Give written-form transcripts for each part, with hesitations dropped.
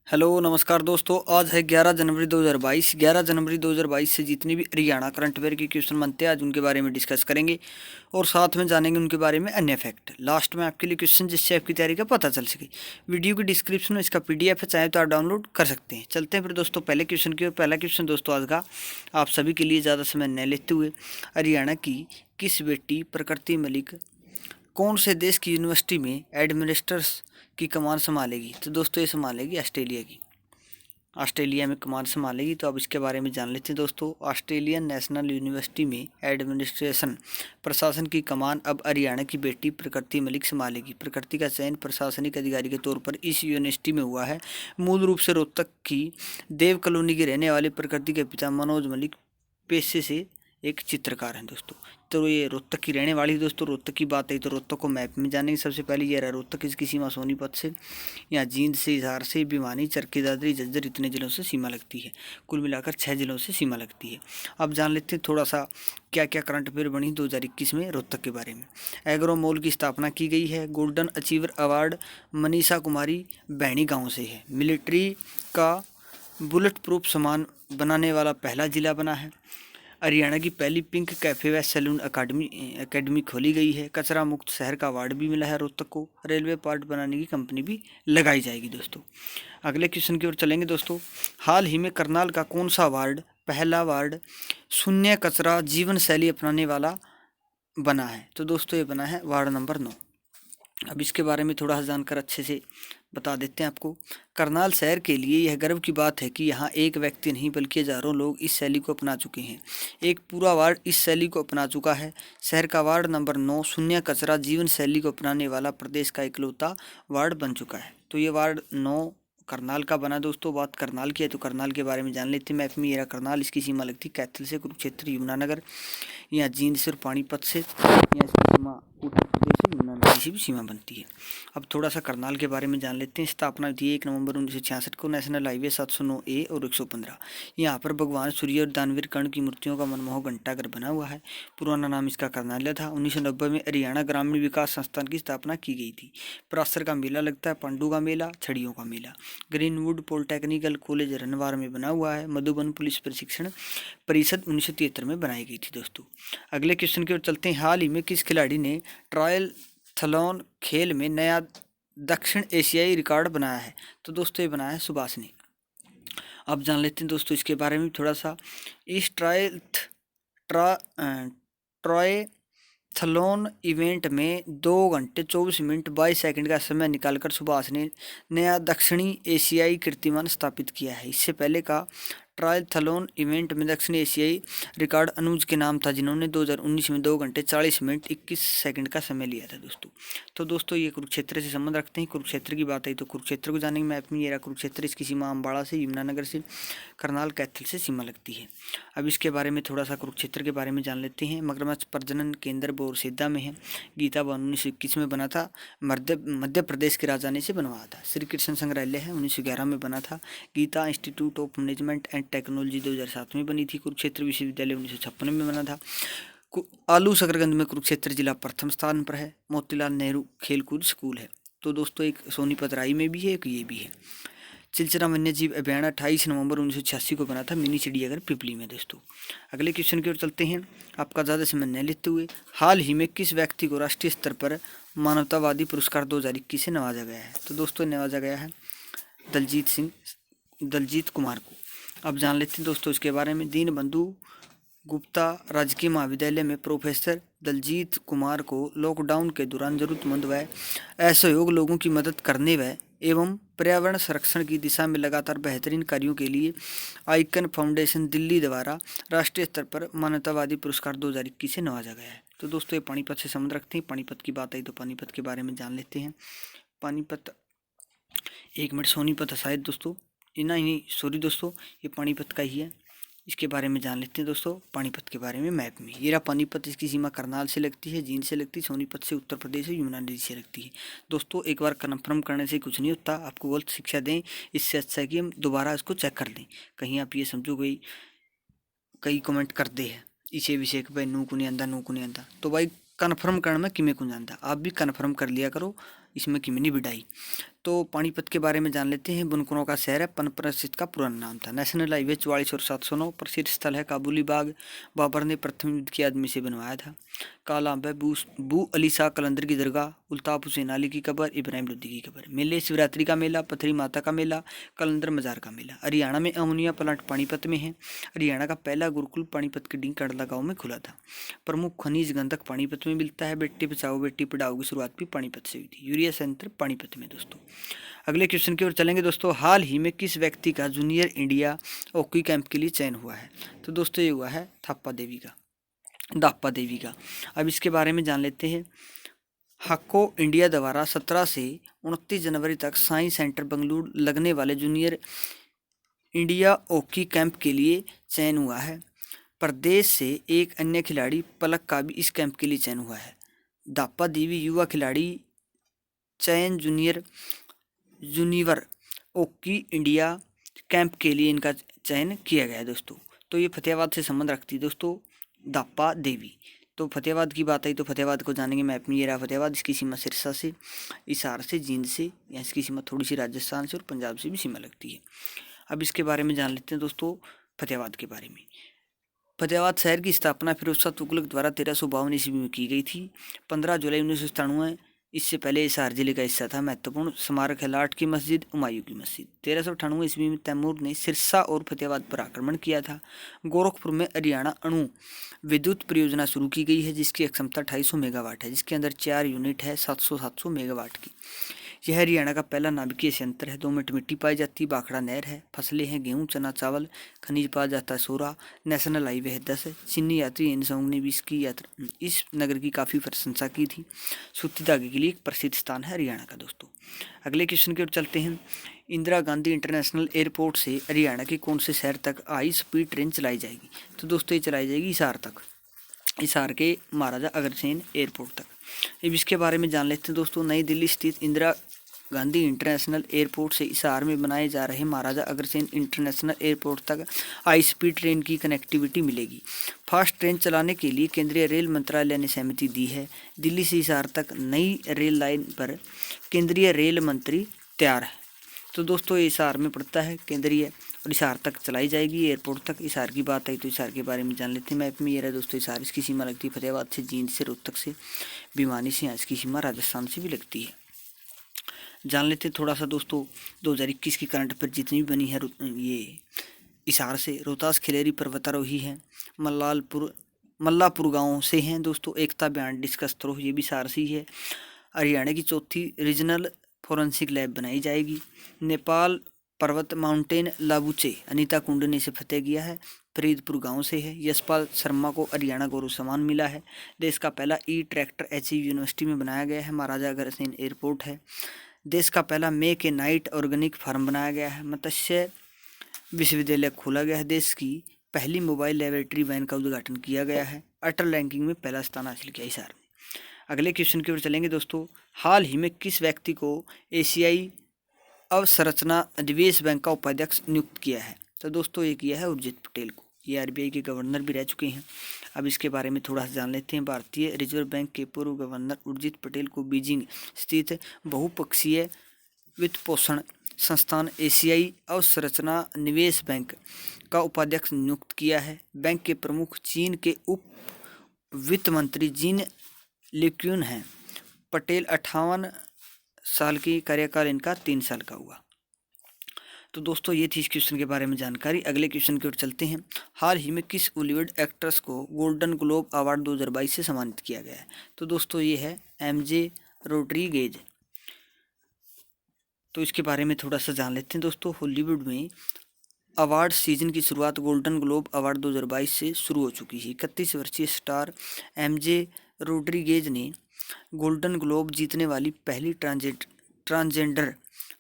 Hello नमस्कार दोस्तों। आज है 11 जनवरी 2022। 11 जनवरी 2022 से जितनी भी हरियाणा करंट अफेयर के क्वेश्चन बनते हैं आज उनके बारे में डिस्कस करेंगे और साथ में जानेंगे उनके बारे में अन्य फैक्ट। लास्ट में आपके लिए क्वेश्चन जिससे आपकी तैयारी का पता चल सके। वीडियो की डिस्क्रिप्शन में इसका पीडीएफ है, चाहे तो आप डाउनलोड कर सकते हैं। चलते हैं फिर दोस्तों पहले क्वेश्चन की ओर। पहला क्वेश्चन दोस्तों आज का आप सभी के लिए ज़्यादा समय न लेते हुए, हरियाणा की किस बेटी प्रकृति मलिक कौन से देश की यूनिवर्सिटी में एडमिनिस्ट्रेटर्स की कमान संभालेगी? तो दोस्तों ये संभालेगी ऑस्ट्रेलिया की। ऑस्ट्रेलिया में कमान संभालेगी। तो अब इसके बारे में जान लेते हैं दोस्तों। ऑस्ट्रेलियन नेशनल यूनिवर्सिटी में एडमिनिस्ट्रेशन प्रशासन की कमान अब हरियाणा की बेटी प्रकृति मलिक संभालेगी। प्रकृति का चयन प्रशासनिक अधिकारी के तौर पर इस यूनिवर्सिटी में हुआ है। मूल रूप से रोहतक की देव कॉलोनी के रहने वाले प्रकृति के पिता मनोज मलिक पेशे से एक चित्रकार हैं दोस्तों। तो ये रोहतक की रहने वाली है दोस्तों। रोहतक की बात है तो रोहतक को मैप में जानेंगे। सबसे पहले ये रहा रोहतक, इसकी सीमा सोनीपत से, यहाँ जींद से, हिसार से, भिवानी, चरखी दादरी, झज्जर इतने जिलों से सीमा लगती है। कुल मिलाकर 6 जिलों से सीमा लगती है। अब जान लेते हैं थोड़ा सा क्या क्या करंट अफेयर बनी 2021 में रोहतक के बारे में। एग्रो मॉल की स्थापना की गई है। Golden achiever award Manisha Kumari भैणी गाँव से है। मिलिट्री का बुलेट प्रूफ सामान बनाने वाला पहला जिला बना है। हरियाणा की पहली पिंक कैफे व सैलून एकेडमी खोली गई है। कचरा मुक्त शहर का अवार्ड भी मिला है रोहतक को। रेलवे पार्ट बनाने की कंपनी भी लगाई जाएगी दोस्तों। अगले क्वेश्चन की ओर चलेंगे दोस्तों। हाल ही में करनाल का कौन सा वार्ड पहला वार्ड शून्य कचरा जीवन शैली अपनाने वाला बना है? तो दोस्तों ये बना है वार्ड नंबर 9। अब इसके बारे में थोड़ा सा जानकर अच्छे से बता देते हैं आपको। करनाल शहर के लिए यह गर्व की बात है कि यहाँ एक व्यक्ति नहीं बल्कि हजारों लोग इस शैली को अपना चुके हैं। एक पूरा वार्ड इस शैली को अपना चुका है। शहर का वार्ड नंबर 9 शून्य कचरा जीवन शैली को अपनाने वाला प्रदेश का इकलौता वार्ड बन चुका है। तो ये वार्ड 9 करनाल का बना दोस्तों। बात करनाल की है तो करनाल के बारे में जान लेते हैं। मैप में ये रहा करनाल, इसकी सीमा लगती कैथल से, कुरुक्षेत्र, यमुनानगर, यहाँ जींद से और पानीपत से, यहाँ इसकी सीमा उत्तर प्रदेश से यमुनानगर से भी सीमा बनती है। अब थोड़ा सा करनाल के बारे में जान लेते हैं। स्थापना हुई थी 1 नवंबर 1966 को। नेशनल हाईवे 709A और 115। यहाँ पर भगवान सूर्य और दानवीर कर्ण की मूर्तियों का मनमोहक घंटाघर बना हुआ है। पुराना नाम इसका करनालिया था। 1990 में हरियाणा ग्रामीण विकास संस्थान की स्थापना की गई थी। परासर का मेला लगता है, पांडु का मेला, छड़ियों का मेला। ग्रीनवुड पॉलिटेक्निकल कॉलेज रनवार में बना हुआ है। मधुबन पुलिस प्रशिक्षण परिषद 1973 में बनाई गई थी दोस्तों। अगले क्वेश्चन की ओर चलते हैं। हाल ही में किस खिलाड़ी ने ट्रायलथलॉन खेल में नया दक्षिण एशियाई रिकॉर्ड बनाया है? तो दोस्तों ये बनाया है सुभाष ने। अब जान लेते हैं दोस्तों इसके बारे में थोड़ा सा। इस ट्रायथलॉन इवेंट में 2 घंटे 24 मिनट 22 सेकंड का समय निकालकर सुभाष ने नया दक्षिणी एशियाई कीर्तिमान स्थापित किया है। इससे पहले का ट्रायथलॉन इवेंट में दक्षिण एशियाई रिकॉर्ड अनुज के नाम था, जिन्होंने 2019 में 2 घंटे 40 मिनट 21 सेकंड का समय लिया था दोस्तों। तो दोस्तों ये कुरुक्षेत्र से संबंध रखते हैं। कुरुक्षेत्र की बात आई तो कुरुक्षेत्र को जानेंगे। मैप में ये रहा कुरुक्षेत्र, इसकी सीमा अम्बाड़ा से, यमुनानगर से, करनाल, कैथल से सीमा लगती है। अब इसके बारे में थोड़ा सा कुरुक्षेत्र के बारे में जान लेते हैं। मगरमच्छ प्रजनन केंद्र बोरसेदा में है। गीता भवन 1921 में बना था। मध्य प्रदेश के राजा ने इसे बनवाया था। श्री कृष्ण संग्रहालय है 1911 में बना था। Geeta Institute of Management and Technology 2007 में बनी थी। कुरुक्षेत्र विश्वविद्यालय 1956 में बना था। आलू शकरकंद में कुरुक्षेत्र जिला प्रथम स्थान पर है। मोतीलाल नेहरू खेलकूद स्कूल है। तो दोस्तों एक सोनीपत राई में भी है, एक ये भी है। चिलचरा वन्य जीव अभ्यारण्य 28 नवंबर 1986 को बना था। मिनी चिड़ियाघर पिपली में दोस्तों। अगले क्वेश्चन की ओर चलते हैं। आपका ज़्यादा समय न लेते हुए, हाल ही में किस व्यक्ति को राष्ट्रीय स्तर पर मानवतावादी पुरस्कार 2021 से नवाजा गया है? तो दोस्तों नवाजा गया है दलजीत कुमार को। अब जान लेते हैं दोस्तों इसके बारे में। दीनबंधु गुप्ता राजकीय महाविद्यालय में प्रोफेसर दलजीत कुमार को लॉकडाउन के दौरान जरूरतमंद व असहयोग लोगों की मदद करने व एवं पर्यावरण संरक्षण की दिशा में लगातार बेहतरीन कार्यों के लिए आइकन फाउंडेशन दिल्ली द्वारा राष्ट्रीय स्तर पर मानवतावादी पुरस्कार 2021 से नवाजा गया है। तो दोस्तों ये पानीपत से संबंध रखते हैं। पानीपत की बात आई तो पानीपत के बारे में जान लेते हैं। पानीपत 1 मिनट, सोनीपत है शायद दोस्तों, नहीं सॉरी दोस्तों, ये पानीपत का ही है। इसके बारे में जान लेते हैं दोस्तों। पानीपत के बारे में मैप में ये रहा पानीपत, इसकी सीमा करनाल से लगती है, जींद से लगती है, सोनीपत से उत्तर प्रदेश है, यमुना नदी से लगती है दोस्तों। एक बार कन्फर्म करने से कुछ नहीं होता। आपको गलत शिक्षा दें इससे अच्छा है कि हम दोबारा इसको चेक कर लें। कहीं आप ये समझो गई कई कमेंट करते हैं इसे विषय कि भाई नू को नहीं आंदा, तो भाई कन्फर्म करना में किमें को जानता, आप भी कन्फर्म कर लिया करो, इसमें किमें नहीं बिडाई। तो पानीपत के बारे में जान लेते हैं। बुनकरों का शहर है, पनप्रसिद्ध का पुराना नाम था। नेशनल हाईवे 44 और 709 प्रसिद्ध स्थल है। काबुली बाग बाबर ने प्रथम युद्ध के आदमी से बनवाया था। काला अंब है, बू अली शाह कलंदर की दरगाह, उल्ताफ हुसैन अली की कब्र, इब्राहिम लोदी की कब्र। मेले शिवरात्रि का मेला, पथरी माता का मेला, कलंदर मजार का मेला। हरियाणा में अमोनिया प्लांट पानीपत में है। हरियाणा का पहला गुरुकुल पानीपत के डी कंडला गाँव में खुला था। प्रमुख खनिज गंधक पानीपत में मिलता है। बेटी बचाओ बेटी पढ़ाओ की शुरुआत भी पानीपत से हुई थी। यूरिया संयंत्र पानीपत में। दोस्तों अगले क्वेश्चन की ओर चलेंगे। दोस्तों हाल ही में किस व्यक्ति का जूनियर इंडिया हॉकी कैंप के लिए चयन हुआ है? तो दोस्तों ये हुआ है दाप्पा देवी का। अब इसके बारे में जान लेते हैं। हक्को इंडिया द्वारा 17 से 29 जनवरी तक साइंस सेंटर बेंगलुरु लगने वाले जूनियर इंडिया हॉकी कैंप के लिए चयन हुआ है। प्रदेश से एक अन्य खिलाड़ी पलक का भी इस कैंप के लिए चयन हुआ है। दाप्पा देवी युवा खिलाड़ी चयन जूनियर हॉकी इंडिया कैंप के लिए इनका चयन किया गया है। दोस्तों तो ये फतेहाबाद से संबंध रखती है। दोस्तों दाप्पा देवी, तो फतेहाबाद की बात आई तो फतेहाबाद को जानेंगे। मैप में ये रहा फतेहाबाद। इसकी सीमा सिरसा से, हिसार से, जींद से, या इसकी सीमा थोड़ी सी राजस्थान से और पंजाब से भी सीमा लगती है। अब इसके बारे में जान लेते हैं दोस्तों फतेहाबाद के बारे में। फतेहाबाद शहर की स्थापना फिरोज शाह तुगलक द्वारा 1352 ईस्वी में की गई थी। 15 जुलाई 1997। इससे पहले हिसार जिले का हिस्सा था। महत्वपूर्ण स्मारक है लाट की मस्जिद, हुमायूं की मस्जिद। 1398 ईस्वी में तैमूर ने सिरसा और फतेहाबाद पर आक्रमण किया था। गोरखपुर में हरियाणा अणु विद्युत परियोजना शुरू की गई है, जिसकी क्षमता 250 मेगावाट है, जिसके अंदर 4 यूनिट है 700 मेगावाट की। यह हरियाणा का पहला नाभिकीय संयंत्र है। 2 मिट्टी पाई जाती, बाखड़ा नहर है। फसलें हैं गेहूं, चना, चावल। खनिज पाया जाता है सोरा। नेशनल हाईवे है 10 है। चीनी यात्री इनसोंग ने भी इसकी यात्रा इस नगर की काफ़ी प्रशंसा की थी। सूती धागे के लिए एक प्रसिद्ध स्थान है हरियाणा का। दोस्तों अगले क्वेश्चन की ओर चलते हैं। इंदिरा गांधी इंटरनेशनल एयरपोर्ट से हरियाणा के कौन से शहर तक हाई स्पीड ट्रेन चलाई जाएगी? तो दोस्तों ये चलाई जाएगी हिसार तक, हिसार के महाराजा अग्रसेन एयरपोर्ट तक। अब इसके बारे में जान लेते हैं। दोस्तों नई दिल्ली स्थित इंदिरा गांधी इंटरनेशनल एयरपोर्ट से हिसार में बनाए जा रहे महाराजा अग्रसेन इंटरनेशनल एयरपोर्ट तक हाई स्पीड ट्रेन की कनेक्टिविटी मिलेगी। फास्ट ट्रेन चलाने के लिए केंद्रीय रेल मंत्रालय ने सहमति दी है। दिल्ली से हिसार तक नई रेल लाइन पर केंद्रीय रेल मंत्री तैयार है। तो दोस्तों ये हिसार में पड़ता है केंद्रीय, और हिसार तक चलाई जाएगी एयरपोर्ट तक। हिसार की बात आई तो हिसार के बारे में जान लेते हैं। मैप में ये रहा दोस्तों हिसार। इसकी सीमा लगती है फतेहाबाद से, जींद से, रोहतक से, भिवानी से। यहाँ इसकी सीमा राजस्थान से भी लगती है। जान लेते हैं थोड़ा सा दोस्तों 2021 की करंट अफेयर जितनी भी बनी है। ये हिसार से रोहतास खिलेरी पर्वतारोही है। मल्लापुर गांव से हैं दोस्तों। एकता बयान डिस्कस थ्रो, ये भी हिसार से ही है। हरियाणा की चौथी रीजनल फोरेंसिक लैब बनाई जाएगी। नेपाल पर्वत माउंटेन लाबुचे अनीता कुंड ने इसे फतेह किया है। फरीदपुर गांव से है। यशपाल शर्मा को हरियाणा गौरव सम्मान मिला है। देश का पहला ई ट्रैक्टर एचयू यूनिवर्सिटी में बनाया गया है। महाराजा अग्रसेन एयरपोर्ट है। देश का पहला मेक ए नाइट ऑर्गेनिक फार्म बनाया गया है। मत्स्य विश्वविद्यालय खोला गया है। देश की पहली मोबाइल लेबोरेटरी वैन का उद्घाटन किया गया है। अटल रैंकिंग में पहला स्थान हासिल किया हिसार ने। अगले क्वेश्चन की ओर चलेंगे दोस्तों। हाल ही में किस व्यक्ति को एशियाई अवसंरचना अधिवेश बैंक का उपाध्यक्ष नियुक्त किया है? तो दोस्तों ये किया है उर्जित पटेल को। ये आरबीआई के गवर्नर भी रह चुके हैं। अब इसके बारे में थोड़ा सा जान लेते हैं। भारतीय रिजर्व बैंक के पूर्व गवर्नर उर्जित पटेल को बीजिंग स्थित बहुपक्षीय वित्त पोषण संस्थान एशियाई अवसंरचना निवेश बैंक का उपाध्यक्ष नियुक्त किया है। बैंक के प्रमुख चीन के उप वित्त मंत्री जिन लिक्यून हैं। पटेल 58 साल की कार्यकाल इनका 3 साल का हुआ। तो दोस्तों ये थी इस क्वेश्चन के बारे में जानकारी। अगले क्वेश्चन की ओर चलते हैं। हाल ही में किस बॉलीवुड एक्ट्रेस को गोल्डन ग्लोब अवार्ड 2022 से सम्मानित किया गया है? तो दोस्तों ये है एमजे रोड्रिगेज। तो इसके बारे में थोड़ा सा जान लेते हैं दोस्तों। हॉलीवुड में अवार्ड सीजन की शुरुआत गोल्डन ग्लोब अवार्ड 2022 से शुरू हो चुकी है। 31 वर्षीय स्टार एमजे रोड्रिगेज ने गोल्डन ग्लोब जीतने वाली पहली ट्रांसजेंडर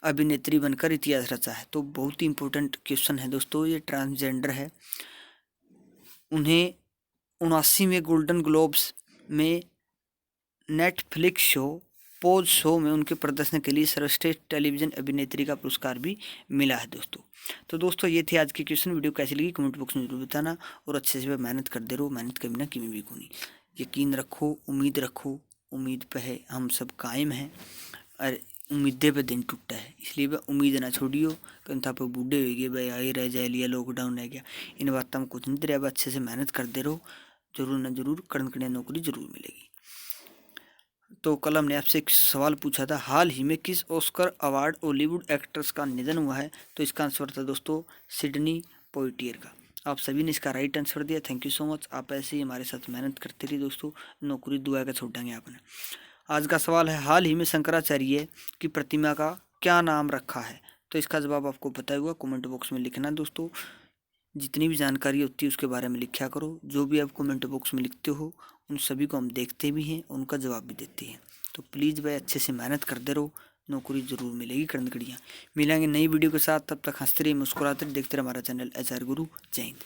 अभिनेत्री बनकर इतिहास रचा है। तो बहुत ही इंपॉर्टेंट क्वेश्चन है दोस्तों। ये ट्रांसजेंडर है। उन्हें 79वें गोल्डन ग्लोब्स में नेटफ्लिक्स शो पोज शो में उनके प्रदर्शन के लिए सर्वश्रेष्ठ टेलीविजन अभिनेत्री का पुरस्कार भी मिला है दोस्तों। तो दोस्तों ये थे आज के क्वेश्चन। वीडियो कैसी लगी कमेंट बॉक्स में जरूर बताना, और अच्छे से मेहनत करते रहो। मेहनत कभी ना कभी भी कोई यकीन रखो, उम्मीद रखो, उम्मीद पे है हम सब कायम हैं। और उम्मीदें पे दिन टूटा है, इसलिए वह उम्मीद ना छोड़ियो कि था पर बूढ़े हो गए भाई आई रह जाए लिया लॉकडाउन है गया, इन बातों में कुछ नहीं तेरे। अब अच्छे से मेहनत करते रहो, जरूर ना जरूर कड़कड़िया नौकरी जरूर मिलेगी। तो कल हमने आपसे एक सवाल पूछा था, हाल ही में किस ऑस्कर अवार्ड हॉलीवुड एक्ट्रेस का निधन हुआ है? तो इसका आंसर था दोस्तों सिडनी पोइटियर का। आप सभी ने इसका राइट आंसर दिया, थैंक यू सो मच। आप ऐसे ही हमारे साथ मेहनत करते रहिए दोस्तों, नौकरी दुआ का छोड़ेंगे आपने। आज का सवाल है, हाल ही में शंकराचार्य की प्रतिमा का क्या नाम रखा है? तो इसका जवाब आपको पता होगा, कमेंट बॉक्स में लिखना दोस्तों। जितनी भी जानकारी होती है उसके बारे में लिखा करो, जो भी आप कमेंट बॉक्स में लिखते हो उन सभी को हम देखते भी हैं, उनका जवाब भी देते हैं। तो प्लीज़ भाई अच्छे से मेहनत करते रहो, नौकरी जरूर मिलेगी कड़कड़ियाँ। मिलेंगे नई वीडियो के साथ, तब तक हंसते रहिए मुस्कुराते रहिए, देखते रहे हमारा चैनल HR गुरु। जय हिंद।